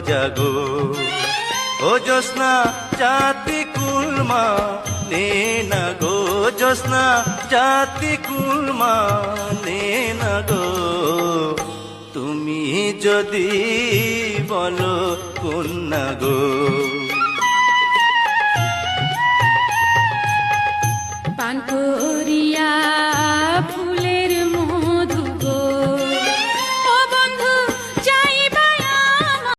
জাগো ও জ্যোৎস্না জাতি কুলমা নে না গো জ্যোৎস্না জাতি কুলমা নে না গো তুমি যদি বলো কোন না গো